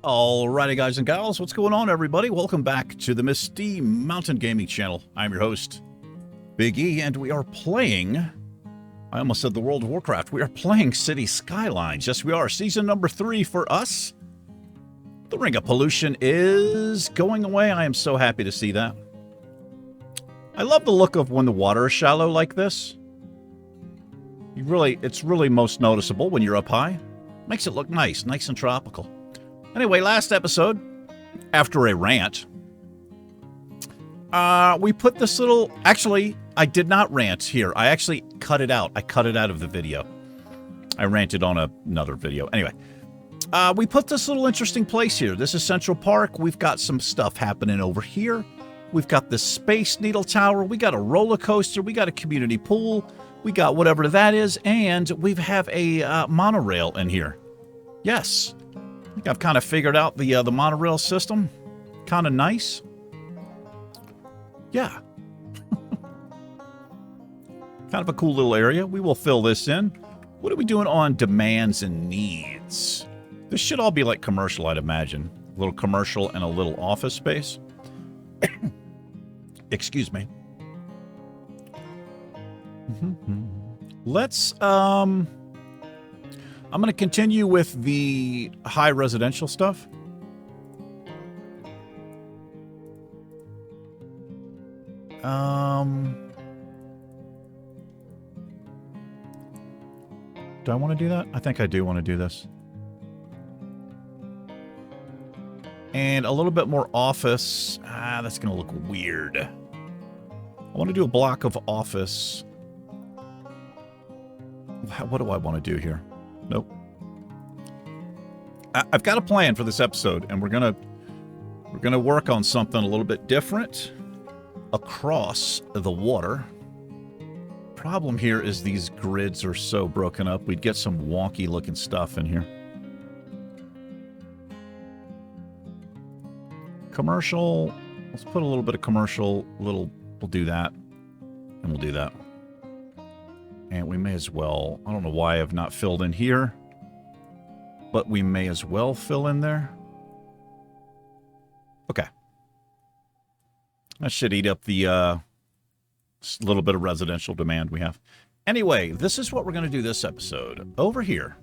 Alrighty, guys and gals, what's going on, everybody? Welcome back to the Misty Mountain Gaming Channel. I'm your host, Big E, and we are playing, I almost said the World of Warcraft, we are playing City Skylines. Yes, we are. Season number 3 for us. The Ring of Pollution is going away. I am so happy to see that. I love the look of when the water is shallow like this. It's really most noticeable when you're up high. Makes it look nice and tropical. Anyway, last episode, after a rant, we put this little... Actually, I did not rant here. I actually cut it out. I cut it out of the video. I ranted on another video. Anyway, we put this little interesting place here. This is Central Park. We've got some stuff happening over here. We've got the Space Needle Tower. We got a roller coaster. We got a community pool. We got whatever that is. And we have a monorail in here. Yes. I think I've kind of figured out the monorail system. Kind of nice. Yeah. Kind of a cool little area. We will fill this in. What are we doing on demands and needs? This should all be like commercial, I'd imagine. A little commercial and a little office space. Excuse me. Let's, I'm going to continue with the high residential stuff. Do I want to do that? I think I do want to do this. And a little bit more office. That's going to look weird. I want to do a block of office. What do I want to do here? Nope. I've got a plan for this episode, and we're gonna work on something a little bit different across the water. Problem here is these grids are so broken up. We'd get some wonky looking stuff in here. Commercial. Let's put a little bit of commercial. We'll do that, and we'll do that. And we may as well, I don't know why I've not filled in here, but we may as well fill in there. Okay. That should eat up the little bit of residential demand we have. Anyway, this is what we're going to do this episode. Over here.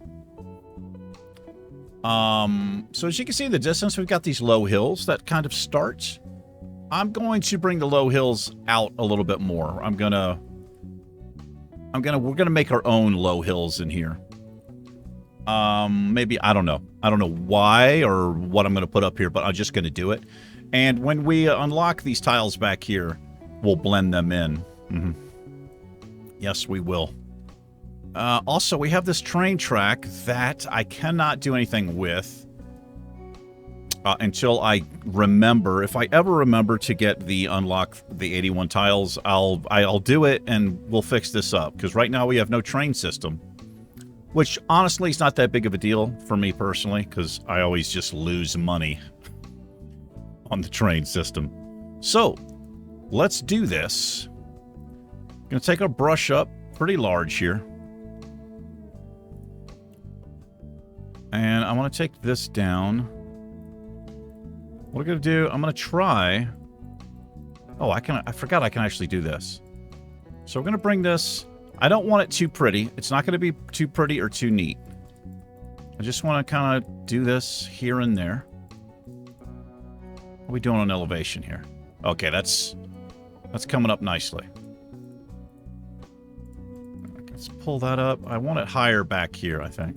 So as you can see in the distance, we've got these low hills that kind of start. I'm going to bring the low hills out a little bit more. We're gonna make our own low hills in here. Maybe, I don't know. I don't know why or what I'm gonna put up here, but I'm just gonna do it. And when we unlock these tiles back here, we'll blend them in. Yes, we will. Also, we have this train track that I cannot do anything with until I remember. If I ever remember to get the unlock the 81 tiles, I'll do it and we'll fix this up. Because right now we have no train system, which honestly is not that big of a deal for me personally, because I always just lose money on the train system. So let's do this. Gonna take our brush up pretty large here. And I want to take this down. What I'm going to do, I'm going to try... Oh, I forgot I can actually do this. So we're going to bring this... I don't want it too pretty. It's not going to be too pretty or too neat. I just want to kind of do this here and there. What are we doing on elevation here? Okay, that's coming up nicely. Let's pull that up. I want it higher back here, I think.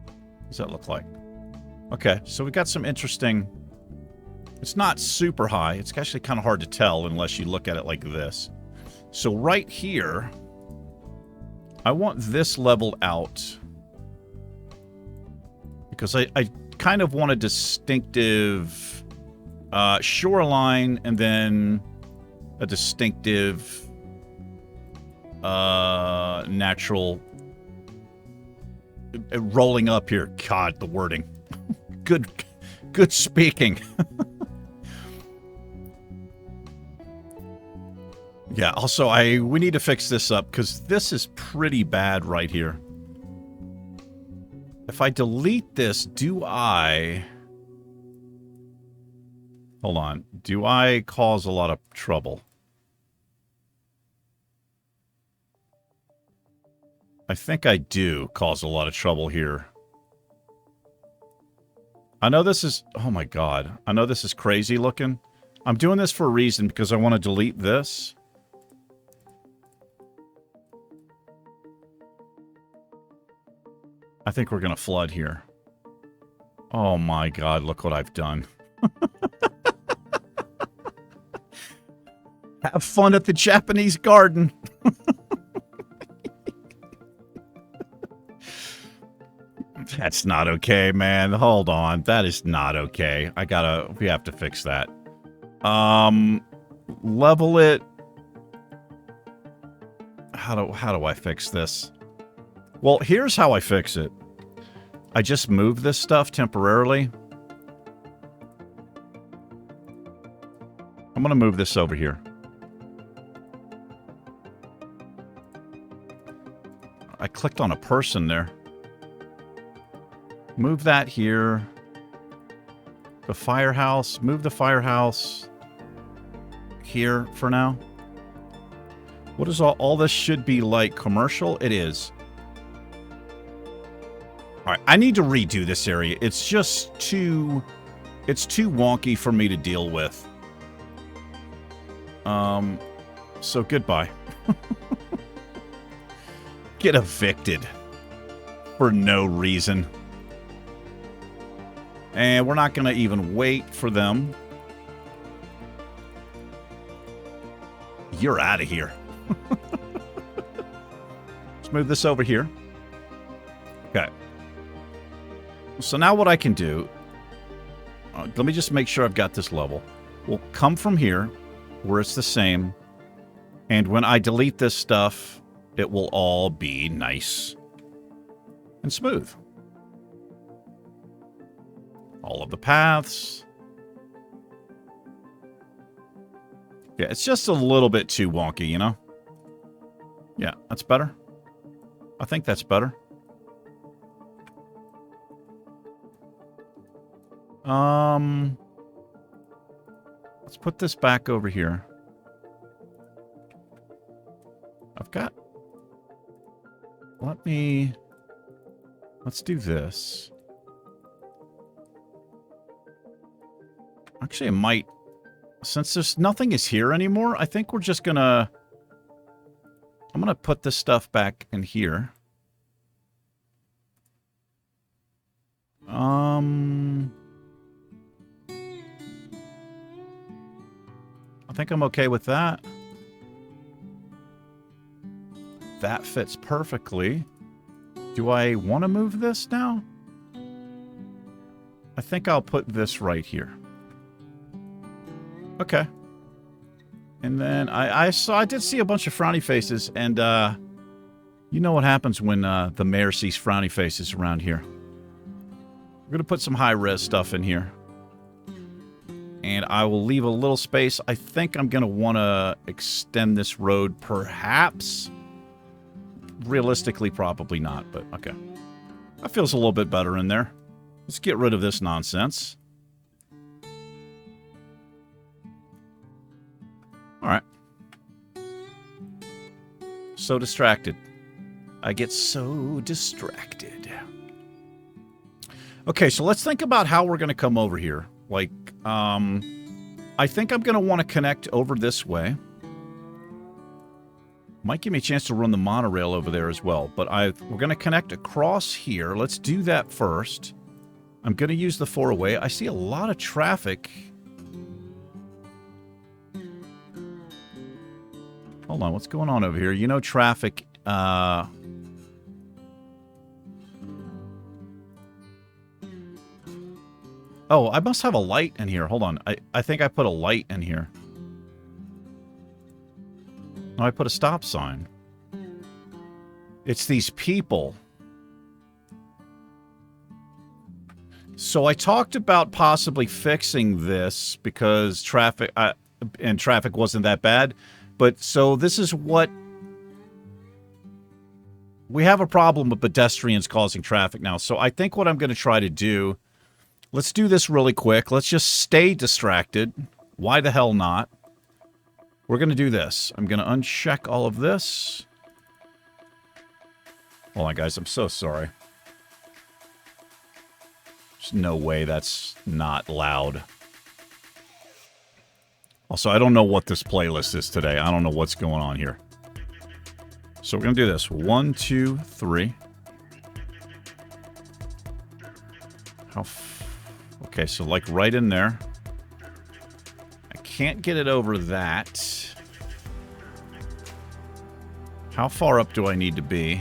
What does that look like? Okay, so we got some interesting... It's not super high. It's actually kind of hard to tell unless you look at it like this. So right here, I want this leveled out. Because I kind of want a distinctive shoreline and then a distinctive natural rolling up here. God, the wording. Good speaking. Yeah, also, we need to fix this up, because this is pretty bad right here. If I delete this, do I... Hold on. Do I cause a lot of trouble? I think I do cause a lot of trouble here. I know this is... Oh my god. I know this is crazy looking. I'm doing this for a reason, because I want to delete this. I think we're going to flood here. Oh my god, look what I've done. Have fun at the Japanese garden. That's not okay, man. Hold on. That is not okay. We have to fix that. Level it. How do I fix this? Well, here's how I fix it. I just move this stuff temporarily. I'm going to move this over here. I clicked on a person there. Move that here. The firehouse. Move the firehouse here for now. What is all this should be like commercial? It is. Alright, I need to redo this area. It's just too... It's too wonky for me to deal with. So goodbye. Get evicted. For no reason. And we're not going to even wait for them. You're out of here. Let's move this over here. Okay. So now what I can do... let me just make sure I've got this level. We'll come from here, where it's the same. And when I delete this stuff, it will all be nice and smooth. All of the paths. Yeah, it's just a little bit too wonky, you know? Yeah, that's better. I think that's better. Let's put this back over here. Let's do this. Actually, I might, since there's nothing is here anymore, I think we're just gonna, I'm gonna put this stuff back in here. I think I'm okay with that. That fits perfectly. Do I want to move this now? I think I'll put this right here. Okay. And then I did see a bunch of frowny faces, and you know what happens when the mayor sees frowny faces around here. We're going to put some high-res stuff in here. And I will leave a little space. I think I'm going to want to extend this road, perhaps. Realistically, probably not, but okay. That feels a little bit better in there. Let's get rid of this nonsense. All right. So distracted. I get so distracted. Okay, so let's think about how we're going to come over here. Like, I think I'm going to want to connect over this way. Might give me a chance to run the monorail over there as well. But we're going to connect across here. Let's do that first. I'm going to use the 4-way. I see a lot of traffic. Hold on, what's going on over here? You know, traffic... Oh, I must have a light in here. Hold on. I think I put a light in here. No, I put a stop sign. It's these people. So I talked about possibly fixing this because traffic wasn't that bad. But so this is what... We have a problem with pedestrians causing traffic now. So I think what I'm going to try to do... Let's do this really quick. Let's just stay distracted. Why the hell not? We're going to do this. I'm going to uncheck all of this. Hold on, guys. I'm so sorry. There's no way that's not loud. Also, I don't know what this playlist is today. I don't know what's going on here. So we're going to do this. 1, 2, 3. Okay, so like right in there. I can't get it over that. How far up do I need to be?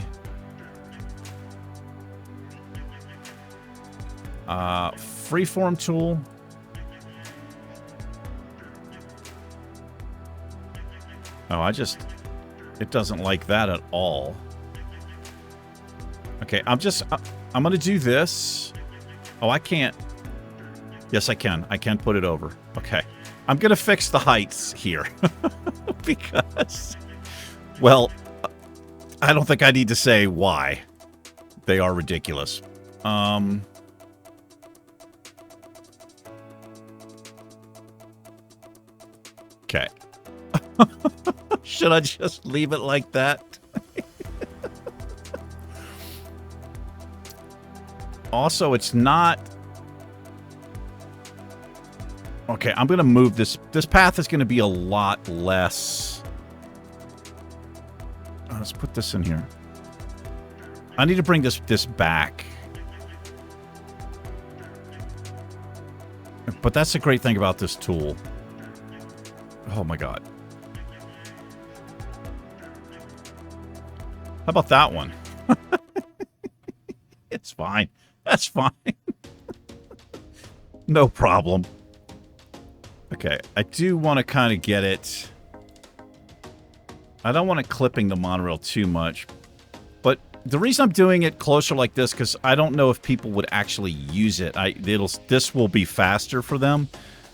Freeform tool. Oh, it doesn't like that at all. Okay, I'm going to do this. Oh, I can't. Yes, I can. I can put it over. Okay. I'm going to fix the heights here. Because, well, I don't think I need to say why. They are ridiculous. Okay. Should I just leave it like that? Also, it's not... Okay, I'm going to move this. This path is going to be a lot less. Let's put this in here. I need to bring this back. But that's the great thing about this tool. Oh my god. How about that one? It's fine. That's fine. No problem. Okay, I do want to kind of get it. I don't want it clipping the monorail too much. But the reason I'm doing it closer like this, because I don't know if people would actually use it. This will be faster for them.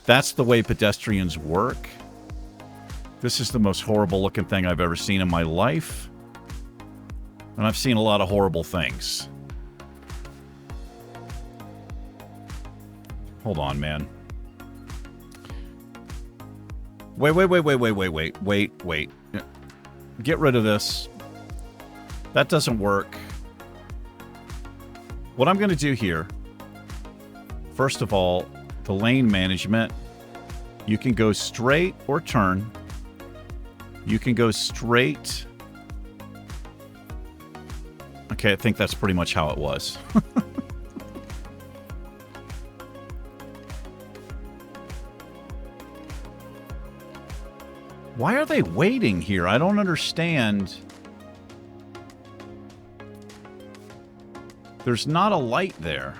That's the way pedestrians work. This is the most horrible looking thing I've ever seen in my life. And I've seen a lot of horrible things. Hold on, man. Wait. Get rid of this. That doesn't work. What I'm going to do here, first of all, the lane management. You can go straight or turn. You can go straight. Okay, I think that's pretty much how it was. Why are they waiting here? I don't understand. There's not a light there.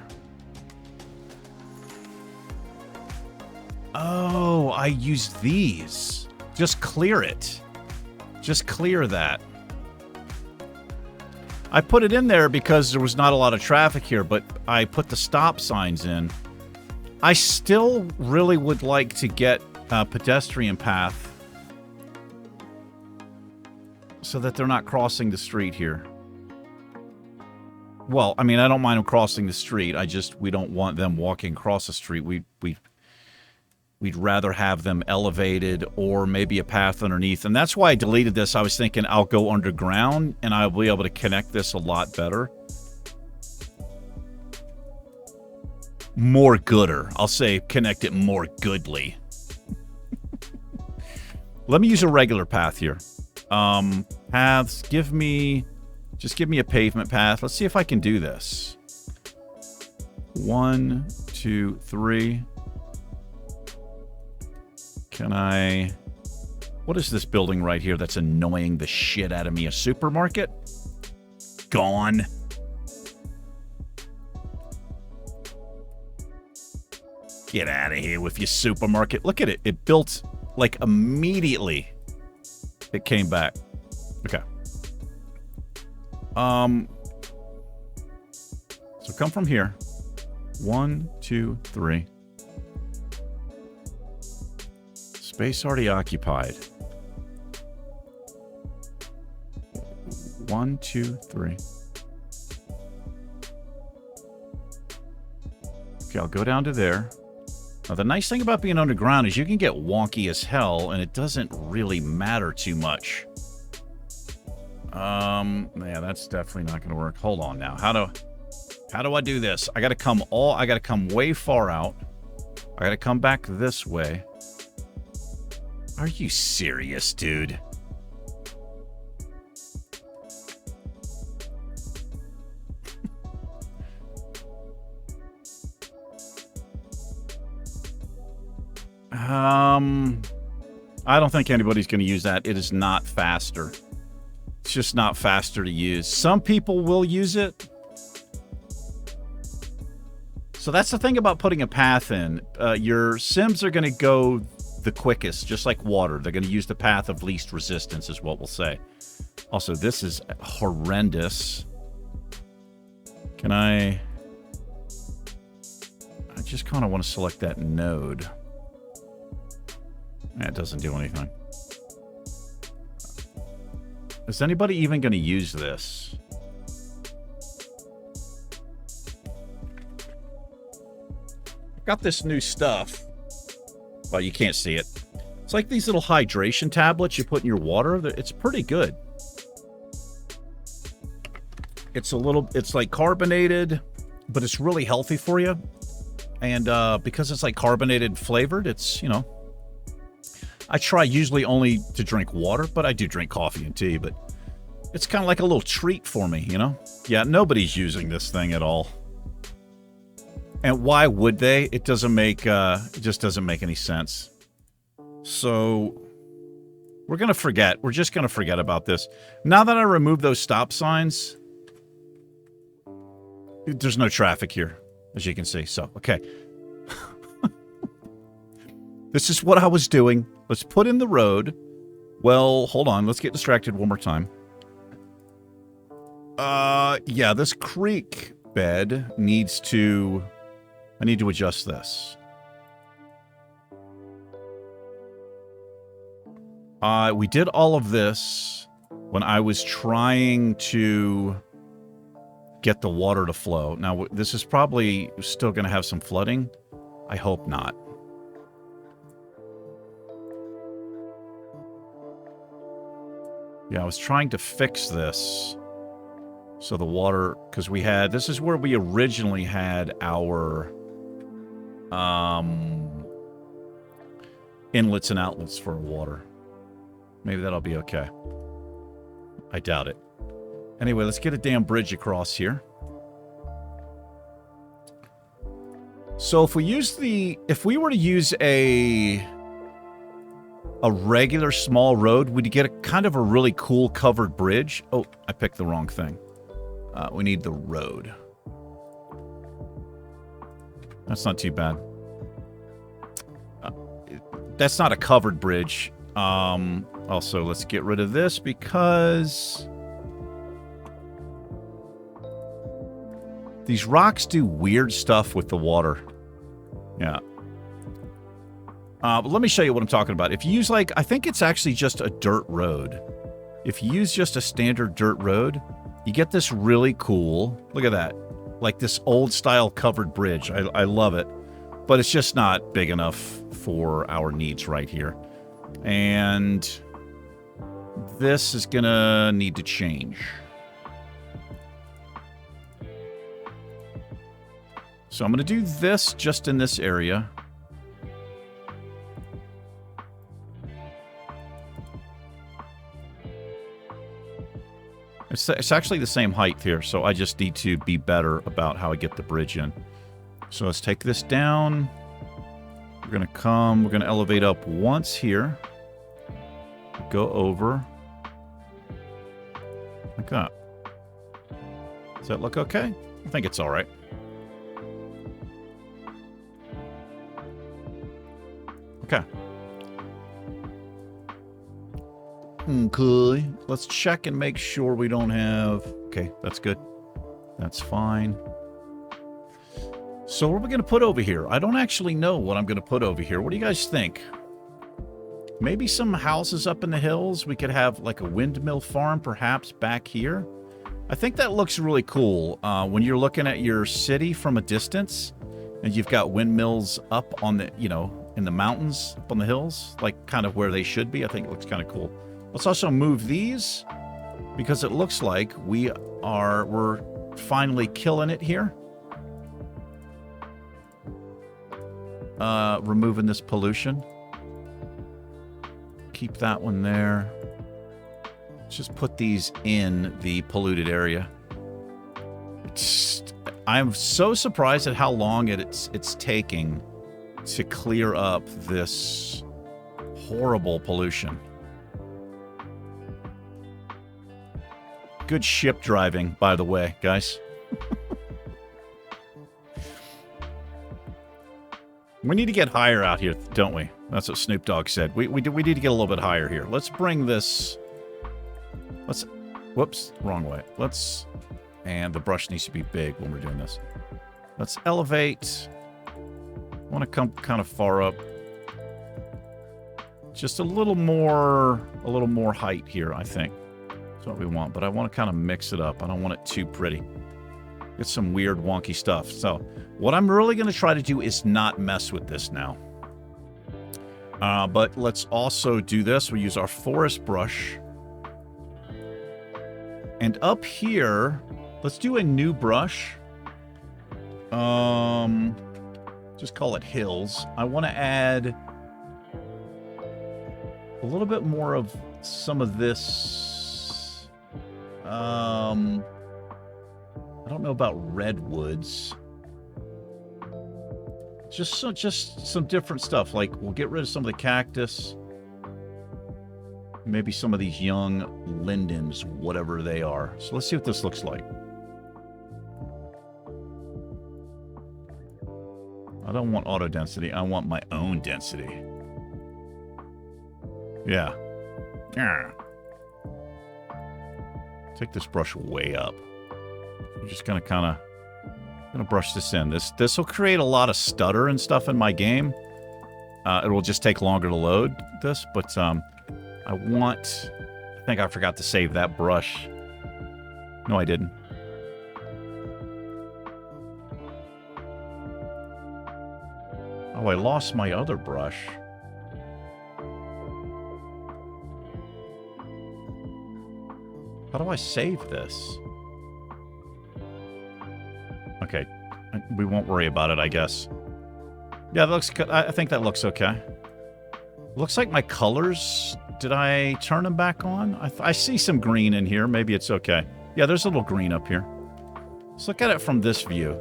Oh, I used these. Just clear it. Just clear that. I put it in there because there was not a lot of traffic here, but I put the stop signs in. I still really would like to get a pedestrian path so that they're not crossing the street here. Well, I mean, I don't mind them crossing the street. We don't want them walking across the street. We'd rather have them elevated or maybe a path underneath. And that's why I deleted this. I was thinking I'll go underground and I'll be able to connect this a lot better. More gooder. I'll say connect it more goodly. Let me use a regular path here. Paths, just give me a pavement path. Let's see if I can do this. 1, 2, 3. Can I... What is this building right here that's annoying the shit out of me? A supermarket? Gone. Get out of here with your supermarket. Look at it. It built, like, immediately. It came back. Okay. So come from here. 1, 2, 3. Space already occupied. 1, 2, 3. Okay, I'll go down to there. Now, the nice thing about being underground is you can get wonky as hell, and it doesn't really matter too much. Yeah, that's definitely not going to work. Hold on now. How do I do this? I got to come way far out. I got to come back this way. Are you serious, dude? I don't think anybody's going to use that. It is not faster. It's just not faster to use. Some people will use it. So that's the thing about putting a path in. Your Sims are going to go the quickest, just like water. They're going to use the path of least resistance is what we'll say. Also, this is horrendous. Can I just kind of want to select that node. That doesn't do anything. Is anybody even going to use this? I got this new stuff. Well, you can't see it. It's like these little hydration tablets you put in your water. It's pretty good. It's like carbonated, but it's really healthy for you. And because it's like carbonated flavored, it's, you know, I try usually only to drink water, but I do drink coffee and tea, but it's kind of like a little treat for me, you know? Yeah, nobody's using this thing at all. And why would they? It doesn't make, it just doesn't make any sense. So, we're going to forget. We're just going to forget about this. Now that I remove those stop signs, there's no traffic here, as you can see. So, okay. This is what I was doing. Let's put in the road. Well, hold on. Let's get distracted one more time. Yeah, this creek bed needs to... I need to adjust this. We did all of this when I was trying to get the water to flow. Now, this is probably still going to have some flooding. I hope not. Yeah, I was trying to fix this. So the water, because we had, this is where we originally had our inlets and outlets for water. Maybe that'll be okay. I doubt it. Anyway, let's get a damn bridge across here. So if we were to use a regular small road, we'd get a kind of a really cool covered bridge. Oh, I picked the wrong thing. We need the road. That's not too bad. That's not a covered bridge. Also, let's get rid of this because these rocks do weird stuff with the water. Yeah. But let me show you what I'm talking about. If you use, like, I think it's actually just a dirt road. If you use just a standard dirt road, you get this really cool, look at that, like this old style covered bridge. I love it, but it's just not big enough for our needs right here. And this is gonna need to change. So I'm gonna do this just in this area. It's actually the same height here, so I just need to be better about how I get the bridge in. So let's take this down. We're going to come, we're going to elevate up once here. Go over. Like that. Does that look okay? I think it's all right. Okay. Okay, let's check and make sure we don't have... Okay, that's good. That's fine. So what are we going to put over here? I don't actually know what I'm going to put over here. What do you guys think? Maybe some houses up in the hills. We could have like a windmill farm perhaps back here. I think that looks really cool when you're looking at your city from a distance and you've got windmills up on the, you know, in the mountains, up on the hills, like kind of where they should be. I think it looks kind of cool. Let's also move these because it looks like we're finally killing it here. Removing this pollution. Keep that one there. Let's just put these in the polluted area. I'm so surprised at how long it's taking to clear up this horrible pollution. Good ship driving, by the way, guys. We need to get higher out here, don't we? That's what Snoop Dogg said. We need to get a little bit higher here. Let's bring this... Whoops, wrong way. And the brush needs to be big when we're doing this. Let's elevate. I want to come kind of far up. Just a little more height here, I think. That's what we want, but I want to kind of mix it up. I don't want it too pretty. Get some weird, wonky stuff. So what I'm really going to try to do is not mess with this now. But let's also do this. We'll use our forest brush. And up here, let's do a new brush. Just call it hills. I want to add a little bit more of some of this. I don't know about redwoods. Just some different stuff. Like we'll get rid of some of the cactus. Maybe some of these young lindens, whatever they are. So let's see what this looks like. I don't want auto density. I want my own density. Yeah. Take this brush way up. I'm just gonna kind of brush this in. This will create a lot of stutter and stuff in my game. It will just take longer to load this, but I think I forgot to save that brush. No, I didn't. Oh, I lost my other brush. How do I save this? Okay, we won't worry about it, I guess. Yeah, that looks good. I think that looks okay. Looks like my colors, did I turn them back on? I see some green in here. Maybe it's okay. Yeah, there's a little green up here. Let's look at it from this view.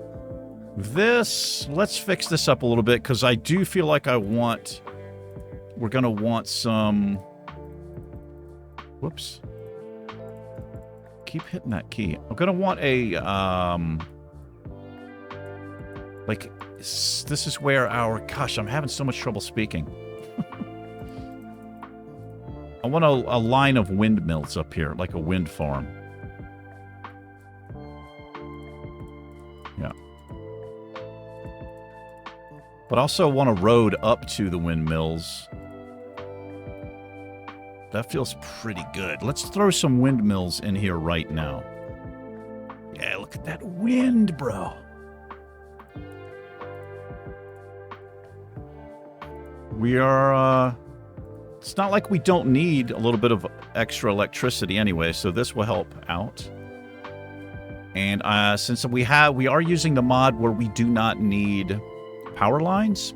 Let's fix this up a little bit because I do feel like we're going to want some... Whoops. Keep hitting that key. I'm going to want a... Like, this is where our... Gosh, I'm having so much trouble speaking. I want a line of windmills up here, like a wind farm. Yeah. But also want a road up to the windmills. That feels pretty good. Let's throw some windmills in here right now. look at that wind, bro. We are, it's not like we don't need a little bit of extra electricity anyway, so this will help out. And since we are using the mod where we do not need power lines,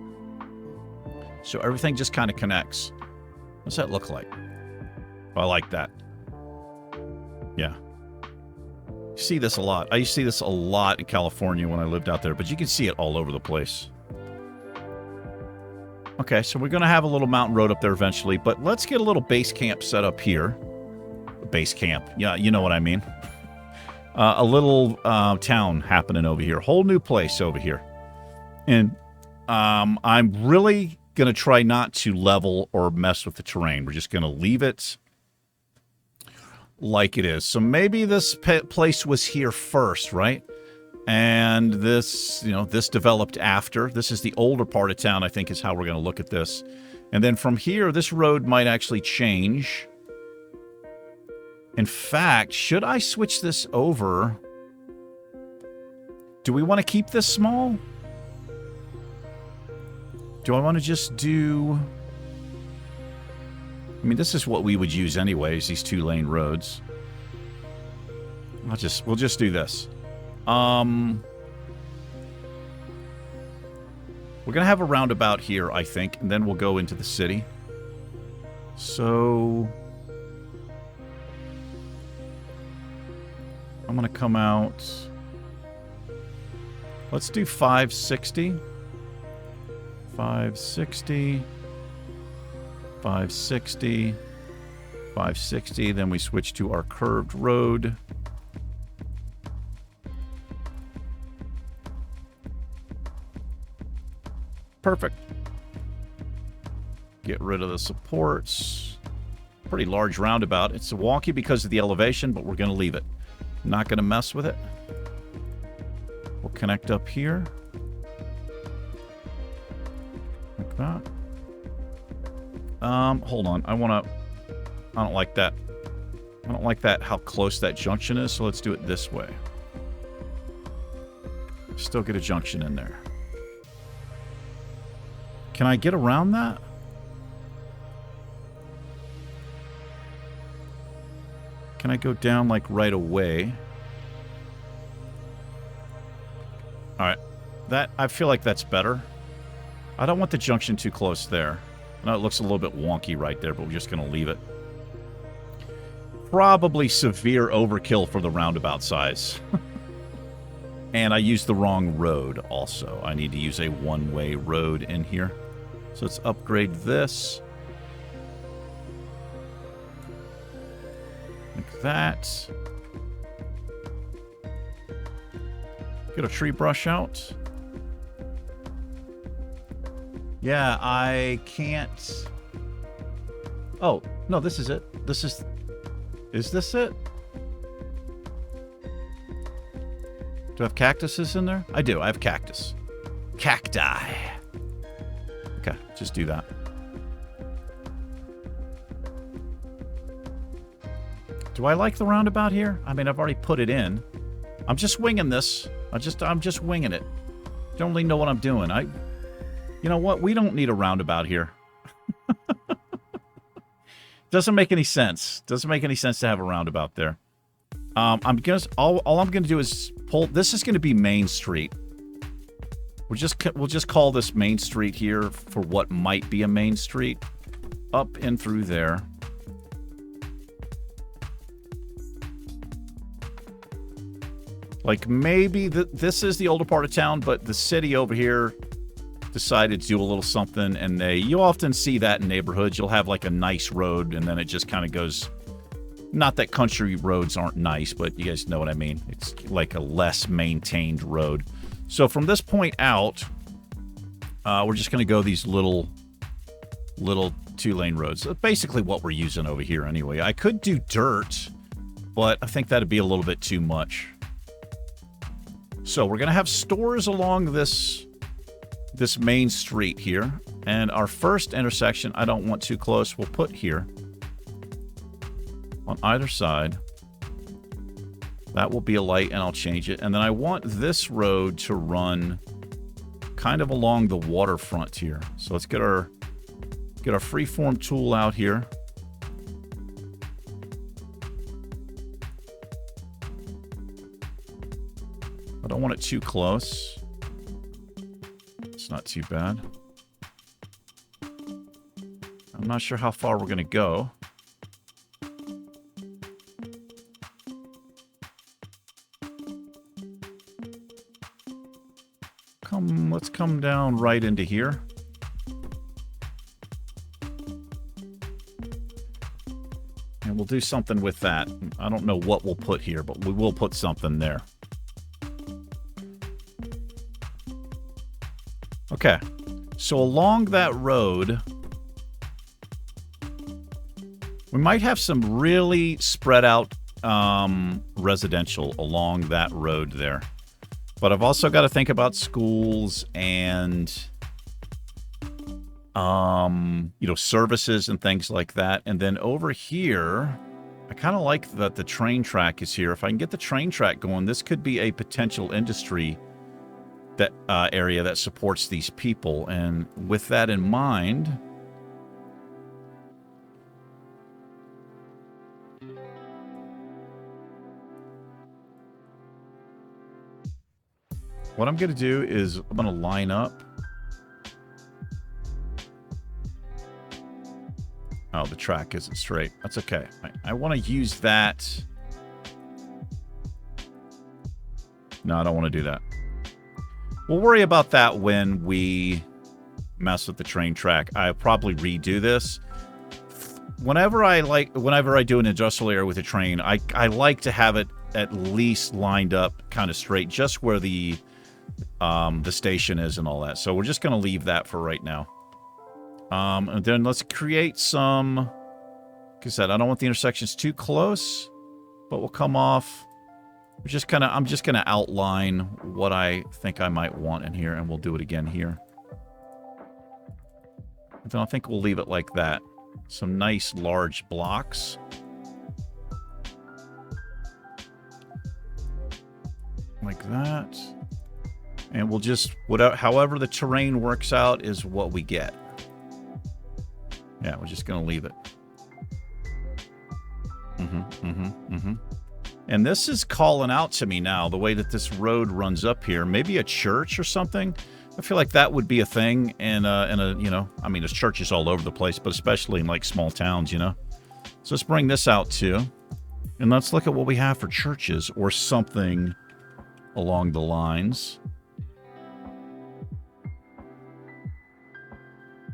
so everything just kind of connects. What's that look like? Oh, I like that. Yeah. You see this a lot. I used to see this a lot in California when I lived out there, but you can see it all over the place. Okay, so we're going to have a little mountain road up there eventually, but let's get a little base camp set up here. Base camp. Yeah, you know what I mean. A little town happening over here. Whole new place over here. And I'm really going to try not to level or mess with the terrain. We're just going to leave it like it is. So maybe this place was here first, right? And this, you know, this developed after. This is the older part of town, I think, is how we're going to look at this. And then from here, this road might actually change. In fact, should I switch this over? Do we want to keep this small? Do I want to just do... I mean, this is what we would use anyways, these 2-lane roads. We'll just do this. We're going to have a roundabout here, I think, and then we'll go into the city. So... I'm going to come out... Let's do 560. 560. 560. 560. Then we switch to our curved road. Perfect. Get rid of the supports. Pretty large roundabout. It's wonky because of the elevation, but we're going to leave it. Not going to mess with it. We'll connect up here. Like that. Hold on. I don't like that. I don't like that, how close that junction is, so let's do it this way. Still get a junction in there. Can I get around that? Can I go down, like, right away? Alright. I feel like that's better. I don't want the junction too close there. I know it looks a little bit wonky right there, but we're just going to leave it. Probably severe overkill for the roundabout size. And I used the wrong road also. I need to use a one-way road in here. So let's upgrade this. Like that. Get a tree brush out. Yeah, I can't... Oh, no, this is it. This is... Is this it? Do I have cactuses in there? I do. I have cactus. Cacti. Okay, just do that. Do I like the roundabout here? I mean, I've already put it in. I'm just winging this. I'm just winging it. Don't really know what I'm doing. You know what? We don't need a roundabout here. Doesn't make any sense. Doesn't make any sense to have a roundabout there. All I'm gonna do is pull. This is gonna be Main Street. We'll just call this Main Street here for what might be a main street. Up and through there. Like maybe this is the older part of town, but the city over here decided to do a little something, and you often see that in neighborhoods. You'll have like a nice road, and then it just kind of goes. Not that country roads aren't nice, but you guys know what I mean. It's like a less maintained road. So from this point out, we're just going to go these little 2-lane roads. That's basically what we're using over here anyway. I could do dirt, but I think that'd be a little bit too much. So we're going to have stores along this main street here. And our first intersection, I don't want too close, we'll put here. On either side. That will be a light, and I'll change it. And then I want this road to run kind of along the waterfront here. So let's get our freeform tool out here. I don't want it too close. It's not too bad. I'm not sure how far we're going to go. Let's come down right into here. And we'll do something with that. I don't know what we'll put here, but we will put something there. Okay. So along that road, we might have some really spread out residential along that road there. But I've also got to think about schools and, you know, services and things like that. And then over here, I kind of like that the train track is here. If I can get the train track going, this could be a potential industry that area that supports these people. And with that in mind, what I'm going to do is I'm going to line up. Oh, the track isn't straight. That's okay. I want to use that. No, I don't want to do that. We'll worry about that when we mess with the train track. I'll probably redo this. Whenever I do an industrial area with a train, I like to have it at least lined up kind of straight, just where the station is and all that. So we're just going to leave that for right now. And then let's create some, like I said, I don't want the intersections too close, but we'll come off. I'm just going to outline what I think I might want in here, and we'll do it again here. And then I think we'll leave it like that. Some nice large blocks. Like that. And we'll just, however the terrain works out is what we get. Yeah, we're just going to leave it. And this is calling out to me now, the way that this road runs up here. Maybe a church or something. I feel like that would be a thing in a, you know, I mean, there's churches all over the place, but especially in like small towns, you know. So let's bring this out too. And let's look at what we have for churches or something along the lines.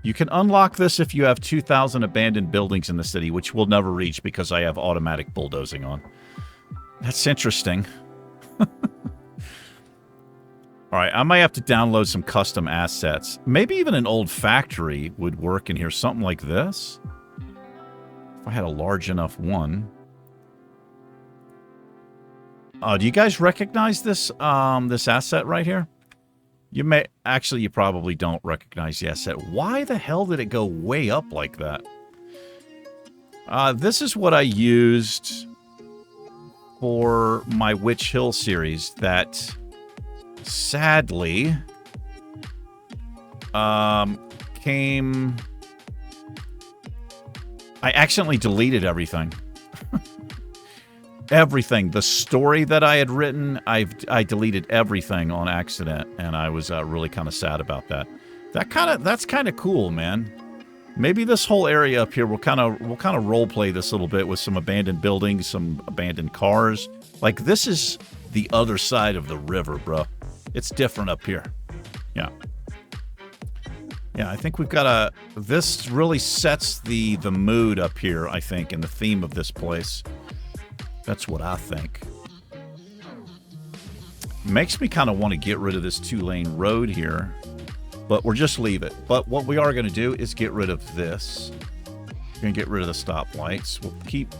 You can unlock this if you have 2,000 abandoned buildings in the city, which we'll never reach because I have automatic bulldozing on. That's interesting. All right, I might have to download some custom assets. Maybe even an old factory would work in here, something like this. If I had a large enough one. Do you guys recognize this this asset right here? You may actually, you probably don't recognize the asset. Why the hell did it go way up like that? This is what I used for my Witch Hill series that sadly came... I accidentally deleted everything. Everything. The story that I had written, I deleted everything on accident, and I was really kind of sad about that. That's kind of cool, man. Maybe this whole area up here, we'll kind of role play this a little bit with some abandoned buildings, some abandoned cars. Like, this is the other side of the river, bro. It's different up here. Yeah. Yeah, I think we've got a... This really sets the mood up here, I think, and the theme of this place. That's what I think. Makes me kind of want to get rid of this 2-lane road here. But we'll just leave it. But what we are going to do is get rid of this. We're going to get rid of the stoplights. We'll keep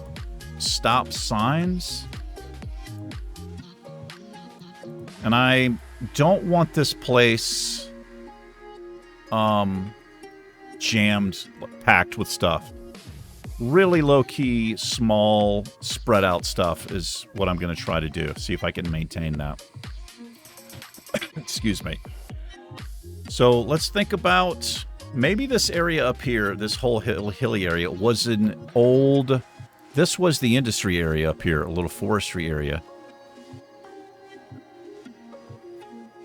stop signs. And I don't want this place jammed, packed with stuff. really low-key, small, spread-out stuff is what I'm going to try to do. See if I can maintain that. Excuse me. So let's think about maybe this area up here, this whole hilly area, was an old... This was the industry area up here, a little forestry area.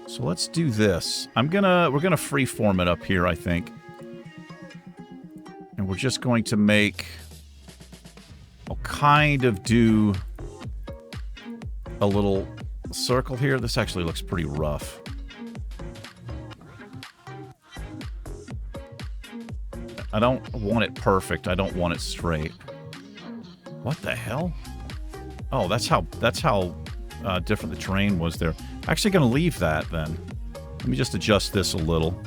So let's do this. We're gonna freeform it up here, I think. And we're just going to make... I'll kind of do a little circle here. This actually looks pretty rough. I don't want it perfect. I don't want it straight. What the hell? Oh, that's how different the terrain was there. Actually going to leave that then. Let me just adjust this a little.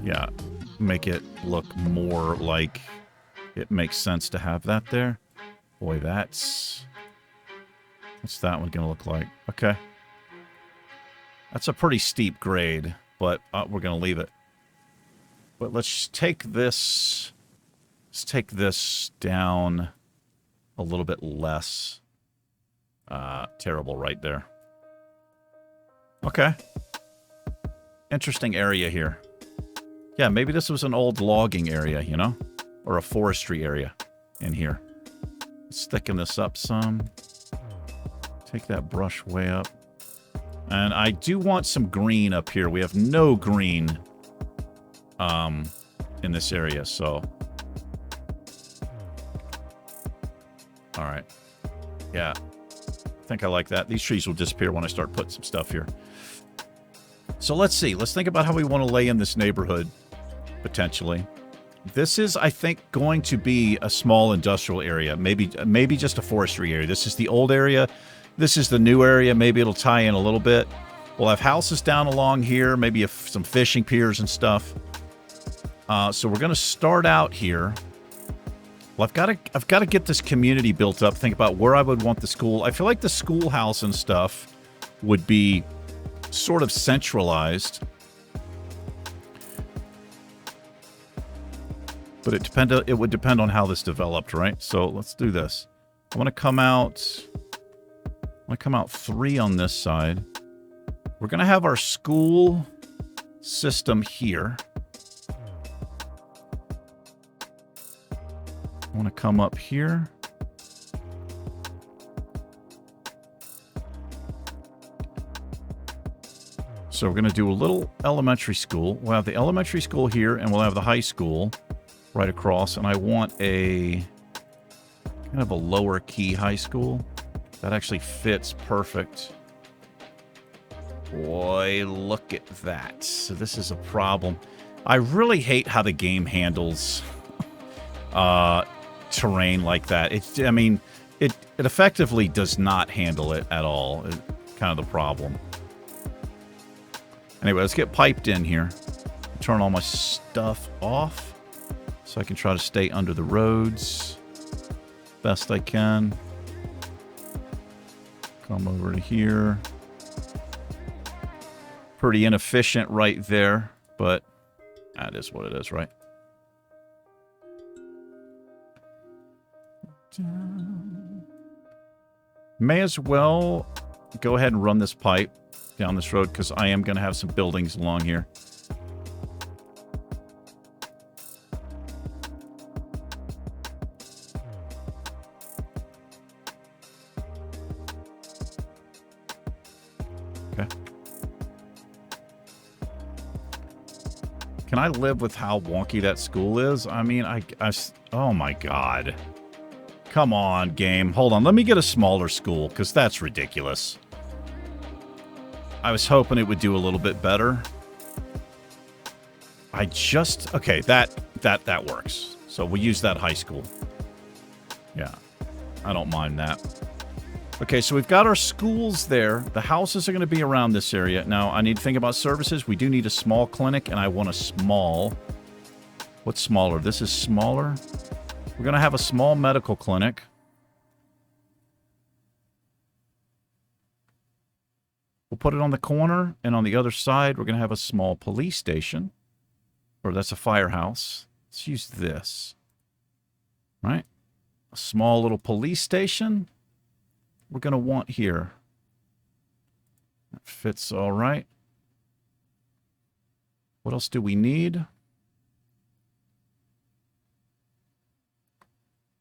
Yeah, make it look more like it makes sense to have that there. Boy, what's that one going to look like? Okay. That's a pretty steep grade, but we're going to leave it. But let's take this... Let's take this down a little bit less. Terrible right there. Okay. Interesting area here. Yeah, maybe this was an old logging area, you know? Or a forestry area in here. Let's thicken this up some. Take that brush way up. And I do want some green up here. We have no green in this area, so... Alright. Yeah. I think I like that. These trees will disappear when I start putting some stuff here. So let's see. Let's think about how we want to lay in this neighborhood, potentially. This is, I think, going to be a small industrial area. Maybe just a forestry area. This is the old area. This is the new area. Maybe it'll tie in a little bit. We'll have houses down along here. Maybe some fishing piers and stuff. So we're going to start out here. Well, I've got to get this community built up. Think about where I would want the school. I feel like the schoolhouse and stuff would be sort of centralized. But it would depend on how this developed, right? So let's do this. I want to come out 3 on this side. We're going to have our school system here. I want to come up here. So we're going to do a little elementary school. We'll have the elementary school here, and we'll have the high school right across. And I want a kind of a lower key high school. That actually fits perfect. Boy, look at that. So this is a problem. I really hate how the game handles terrain like that. It effectively does not handle it at all. It's kind of the problem. Anyway, let's get piped in here. Turn all my stuff off so I can try to stay under the roads best I can. Come over to here. Pretty inefficient right there, but that is what it is, right? May as well go ahead and run this pipe down this road because I am going to have some buildings along here. Okay. Can I live with how wonky that school is? I mean, oh my god. Come on, game. Hold on. Let me get a smaller school, because that's ridiculous. I was hoping it would do a little bit better. Okay, that works. So we'll use that high school. Yeah, I don't mind that. Okay, so we've got our schools there. The houses are going to be around this area. Now, I need to think about services. We do need a small clinic, and I want a small... What's smaller? This is smaller. We're going to have a small medical clinic. We'll put it on the corner, and on the other side, we're going to have a small police station. or that's a firehouse. Let's use this. Right? A small little police station. We're going to want here. That fits all right. What else do we need?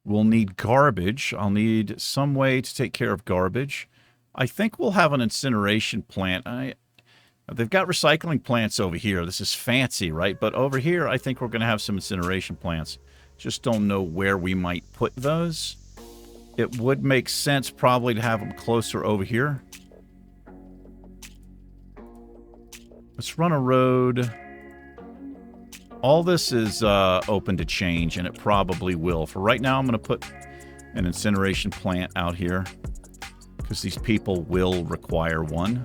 We'll need garbage. I'll need some way to take care of garbage. I think we'll have an incineration plant. They've got recycling plants over here. This is fancy, right? But over here, I think we're going to have some incineration plants. Just don't know where we might put those. It would make sense probably to have them closer over here. Let's run a road. All this is open to change, and it probably will. For right now, I'm going to put an incineration plant out here because these people will require one.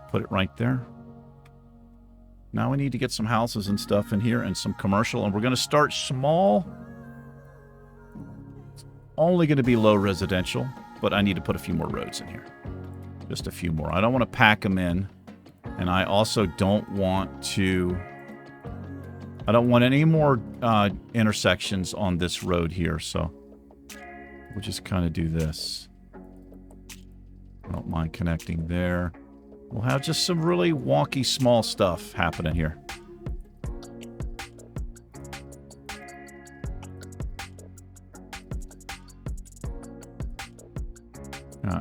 Put it right there. Now we need to get some houses and stuff in here and some commercial, and we're going to start small. It's only going to be low residential, but I need to put a few more roads in here. Just a few more. I don't want to pack them in, and I also don't want to... I don't want any more intersections on this road here, so we'll just kind of do this. I don't mind connecting there. We'll have just some really wonky small stuff happening here.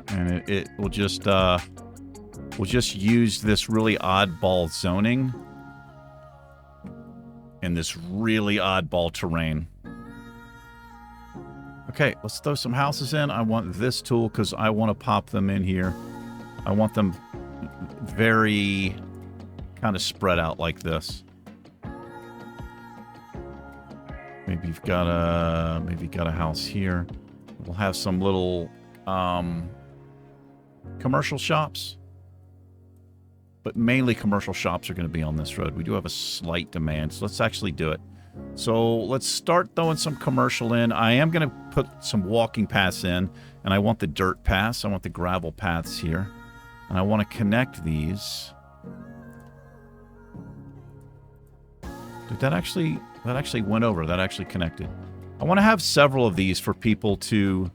And it will just we'll just use this really oddball zoning in this really oddball terrain. Okay, let's throw some houses in. I want this tool because I want to pop them in here. I want them very kind of spread out like this. Maybe you've got a house here. We'll have some little commercial shops, but mainly commercial shops are going to be on this road. We do have a slight demand, so let's actually do it. So let's start throwing some commercial in. I am going to put some walking paths in, and I want the dirt paths. I want the gravel paths here. And I want to connect these. Did that actually went over. That actually connected. I want to have several of these for people to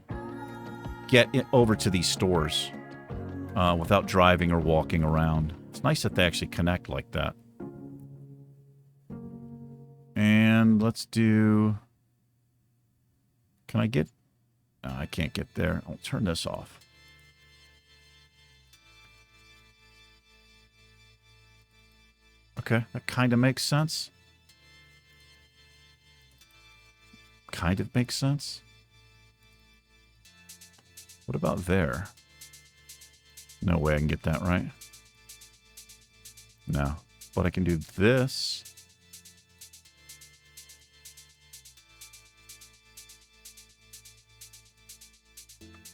get over to these stores without driving or walking around. It's nice that they actually connect like that. And let's do... Can I get... No, I can't get there. I'll turn this off. Okay, that kind of makes sense. Kind of makes sense. What about there? No way I can get that right. No. But I can do this.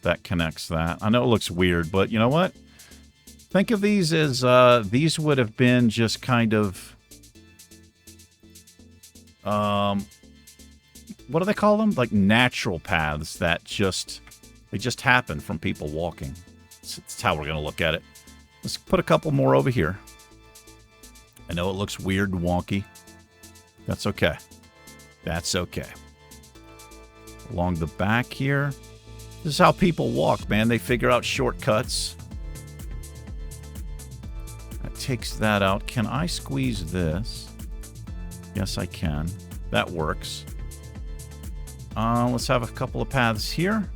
That connects that. I know it looks weird, but you know what? Think of these as, these would have been just kind of, what do they call them? Like natural paths that they just happen from people walking. That's how we're going to look at it. Let's put a couple more over here. I know it looks weird and wonky. That's okay. That's okay. Along the back here. This is how people walk, man. They figure out shortcuts. That takes that out. Can I squeeze this? Yes, I can. That works. Let's have a couple of paths here.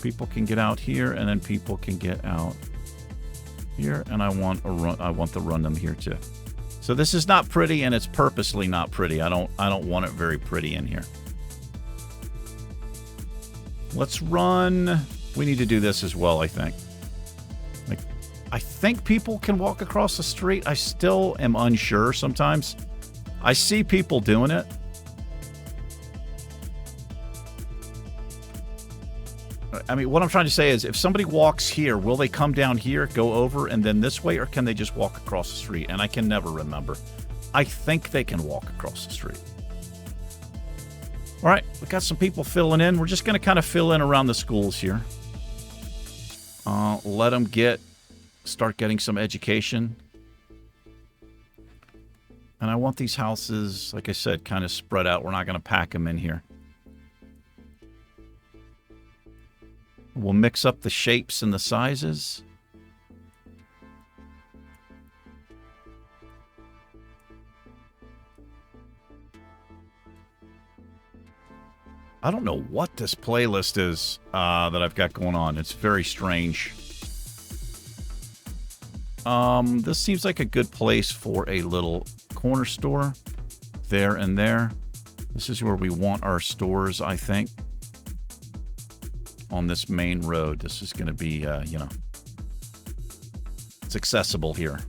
People can get out here, and then people can get out here. And I want to run them here too. So this is not pretty, and it's purposely not pretty. I don't want it very pretty in here. Let's run. We need to do this as well, I think. Like, I think people can walk across the street. I still am unsure sometimes. I see people doing it. I mean, what I'm trying to say is, if somebody walks here, will they come down here, go over, and then this way, or can they just walk across the street? And I can never remember. I think they can walk across the street. All right, we got some people filling in. We're just going to kind of fill in around the schools here. Let them start getting some education. And I want these houses, like I said, kind of spread out. We're not going to pack them in here. We'll mix up the shapes and the sizes. I don't know what this playlist is that I've got going on. It's very strange. This seems like a good place for a little corner store. There and there. This is where we want our stores, I think. On this main road. This is going to be, you know, it's accessible here.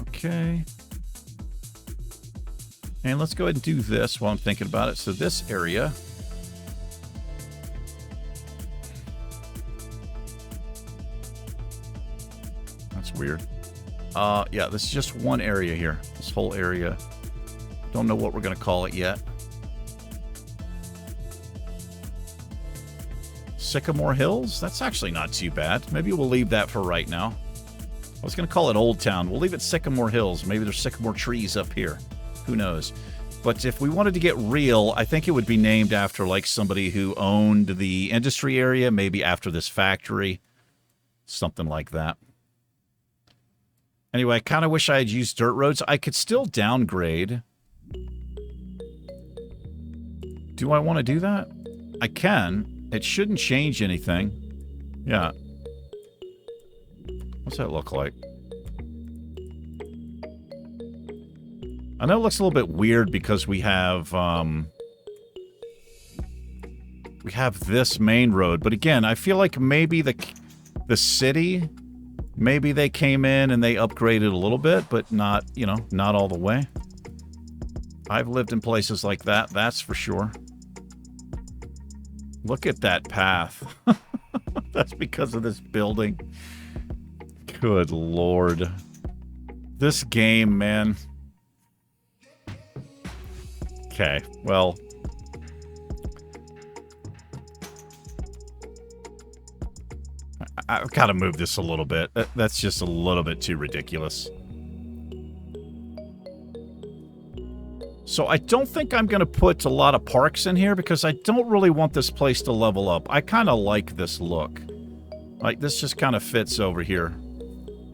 Okay. And let's go ahead and do this while I'm thinking about it. So this area. That's weird. Yeah, this is just one area here. This whole area. Don't know what we're going to call it yet. Sycamore Hills? That's actually not too bad. Maybe we'll leave that for right now. I was going to call it Old Town. We'll leave it Sycamore Hills. Maybe there's sycamore trees up here. Who knows? But if we wanted to get real, I think it would be named after like somebody who owned the industry area, maybe after this factory. Something like that. Anyway, I kind of wish I had used dirt roads. I could still downgrade. Do I want to do that? I can. It shouldn't change anything. Yeah. What's that look like? I know it looks a little bit weird because we have this main road, but again, I feel like maybe the city, maybe they came in and they upgraded a little bit, but not, you know, not all the way. I've lived in places like that, that's for sure. Look at that path. That's because of this building. Good Lord. This game, man. Okay, well. I've got to move this a little bit. That's just a little bit too ridiculous. So I don't think I'm going to put a lot of parks in here because I don't really want this place to level up. I kind of like this look. Like, this just kind of fits over here.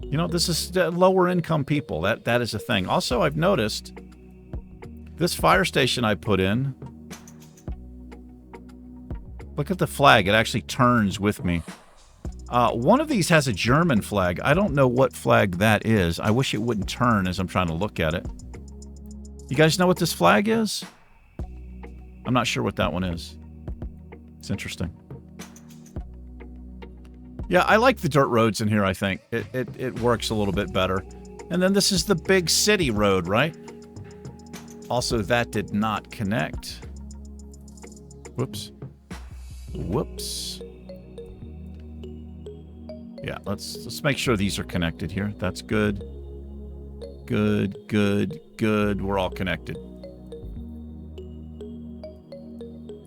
You know, this is lower income people. That is a thing. Also, I've noticed this fire station I put in. Look at the flag. It actually turns with me. One of these has a German flag. I don't know what flag that is. I wish it wouldn't turn as I'm trying to look at it. You guys know what this flag is? I'm not sure what that one is. It's interesting. Yeah, I like the dirt roads in here, I think. It works a little bit better. And then this is the big city road, right? Also, that did not connect. Whoops. Whoops. Yeah, let's make sure these are connected here. That's good. Good, good, good. We're all connected.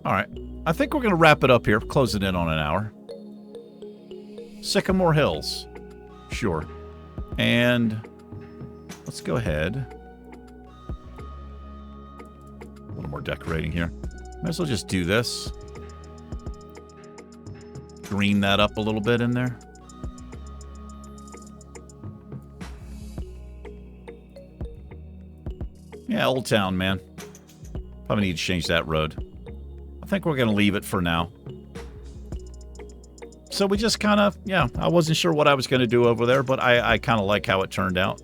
All right. I think we're going to wrap it up here. Close it in on an hour. Sycamore Hills. Sure. And let's go ahead. A little more decorating here. Might as well just do this. Green that up a little bit in there. Yeah, Old Town, man. Probably need to change that road. I think we're going to leave it for now. So we just kind of, yeah, I wasn't sure what I was going to do over there, but I kind of like how it turned out.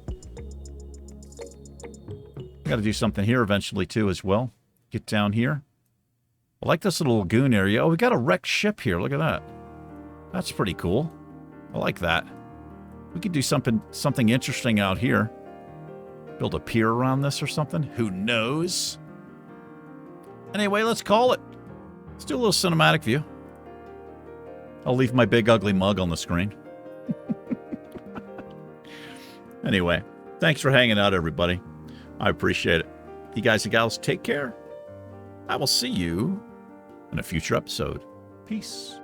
Got to do something here eventually, too, as well. Get down here. I like this little lagoon area. Oh, we got a wrecked ship here. Look at that. That's pretty cool. I like that. We could do something interesting out here. Build a pier around this or something. Who knows? Anyway, let's call it. Let's do a little cinematic view. I'll leave my big ugly mug on the screen. Anyway, thanks for hanging out, everybody. I appreciate it. You guys and gals, take care. I will see you in a future episode. Peace.